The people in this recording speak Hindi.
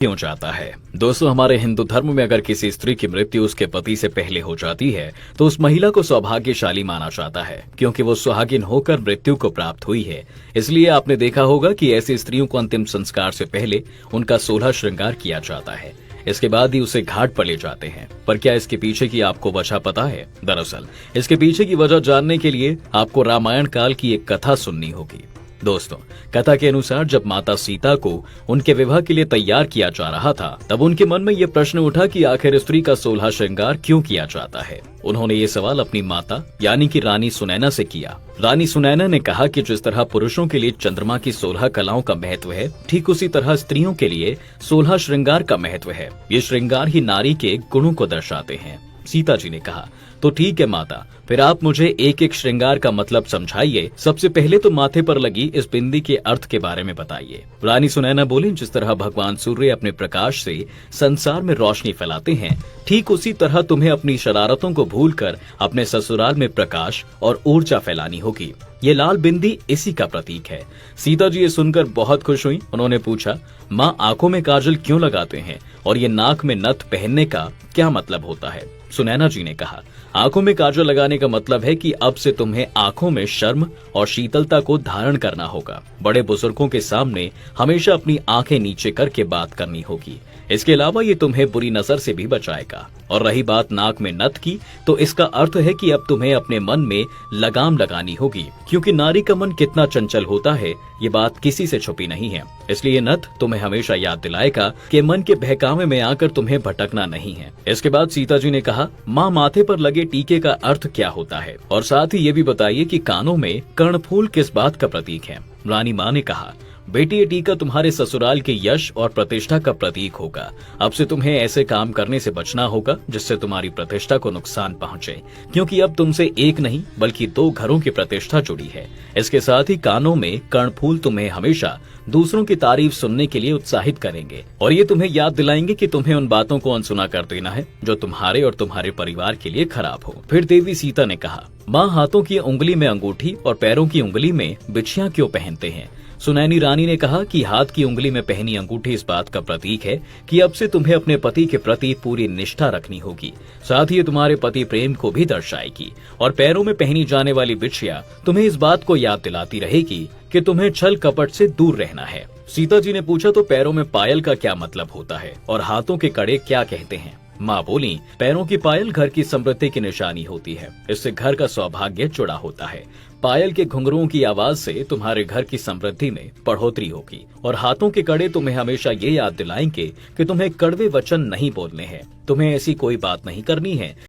क्यों जाता है। दोस्तों, हमारे हिंदू धर्म में अगर किसी स्त्री की मृत्यु उसके पति से पहले हो जाती है तो उस महिला को सौभाग्यशाली माना जाता है, क्योंकि वो सुहागिन होकर मृत्यु को प्राप्त हुई है। इसलिए आपने देखा होगा कि ऐसी स्त्रियों को अंतिम संस्कार से पहले उनका 16 श्रृंगार किया जाता है। इसके बाद ही उसे घाट पर ले जाते हैं। पर क्या इसके पीछे की आपको वजह पता है? दरअसल इसके पीछे की वजह जानने के लिए आपको रामायण काल की एक कथा सुननी होगी। दोस्तों, कथा के अनुसार जब माता सीता को उनके विवाह के लिए तैयार किया जा रहा था, तब उनके मन में ये प्रश्न उठा कि आखिर स्त्री का 16 श्रृंगार क्यों किया जाता है। उन्होंने ये सवाल अपनी माता यानी कि रानी सुनैना से किया। रानी सुनैना ने कहा कि जिस तरह पुरुषों के लिए चंद्रमा की 16 कलाओं का महत्व है, ठीक उसी तरह स्त्रियों के लिए 16 श्रृंगार का महत्व है। ये श्रृंगार ही नारी के गुणों को दर्शाते हैं। सीता जी ने कहा, तो ठीक है माता, फिर आप मुझे एक एक श्रृंगार का मतलब समझाइए। सबसे पहले तो माथे पर लगी इस बिंदी के अर्थ के बारे में बताइए। रानी सुनैना बोली, जिस तरह भगवान सूर्य अपने प्रकाश से संसार में रोशनी फैलाते हैं, ठीक उसी तरह तुम्हें अपनी शरारतों को भूलकर अपने ससुराल में प्रकाश और ऊर्जा फैलानी होगी। ये लाल बिंदी इसी का प्रतीक है। सीता जी ये सुनकर बहुत खुश हुई। उन्होंने पूछा, माँ, आंखों में काजल क्यों लगाते हैं और ये नाक में नथ पहनने का क्या मतलब होता है? सुनैना जी ने कहा, आंखों में काजल लगाने का मतलब है कि अब से तुम्हें आंखों में शर्म और शीतलता को धारण करना होगा। बड़े बुजुर्गों के सामने हमेशा अपनी आंखें नीचे करके बात करनी होगी। इसके अलावा ये तुम्हें बुरी नजर से भी बचाएगा। और रही बात नाक में नथ की, तो इसका अर्थ है कि अब तुम्हें अपने मन में लगाम लगानी होगी, क्योंकि नारी का मन कितना चंचल होता है ये बात किसी से छुपी नहीं है। इसलिए नथ तुम्हें हमेशा याद दिलाएगा कि मन के बहकावे में आकर तुम्हें भटकना नहीं है। इसके बाद सीता जी ने कहा, माँ, माथे पर लगे टीके का अर्थ क्या होता है, और साथ ही ये भी बताइए कि कानों में कर्णफूल किस बात का प्रतीक है। रानी माँ ने कहा, बेटी, ये टीका तुम्हारे ससुराल के यश और प्रतिष्ठा का प्रतीक होगा। अब से तुम्हें ऐसे काम करने से बचना होगा जिससे तुम्हारी प्रतिष्ठा को नुकसान पहुंचे, क्योंकि अब तुमसे एक नहीं बल्कि 2 घरों की प्रतिष्ठा जुड़ी है। इसके साथ ही कानों में कर्णफूल तुम्हें हमेशा दूसरों की तारीफ सुनने के लिए उत्साहित करेंगे, और ये तुम्हें याद दिलाएंगे कि तुम्हें उन बातों को अनसुना कर देना है जो तुम्हारे और तुम्हारे परिवार के लिए खराब हो। फिर देवी सीता ने कहा, माँ, हाथों की उंगली में अंगूठी और पैरों की उंगली में बिछियां क्यों पहनते हैं? सुनैनी रानी ने कहा कि हाथ की उंगली में पहनी अंगूठी इस बात का प्रतीक है कि अब से तुम्हें अपने पति के प्रति पूरी निष्ठा रखनी होगी। साथ ही तुम्हारे पति प्रेम को भी दर्शाएगी। और पैरों में पहनी जाने वाली बिछिया तुम्हें इस बात को याद दिलाती रहेगी कि तुम्हें छल कपट से दूर रहना है। सीता जी ने पूछा, तो पैरों में पायल का क्या मतलब होता है और हाथों के कड़े क्या कहते हैं? माँ बोली, पैरों की पायल घर की समृद्धि की निशानी होती है। इससे घर का सौभाग्य जुड़ा होता है। पायल के घुंघरुओं की आवाज से तुम्हारे घर की समृद्धि में बढ़ोतरी होगी। और हाथों के कड़े तुम्हें हमेशा ये याद दिलाएंगे कि तुम्हें कड़वे वचन नहीं बोलने हैं। तुम्हें ऐसी कोई बात नहीं करनी है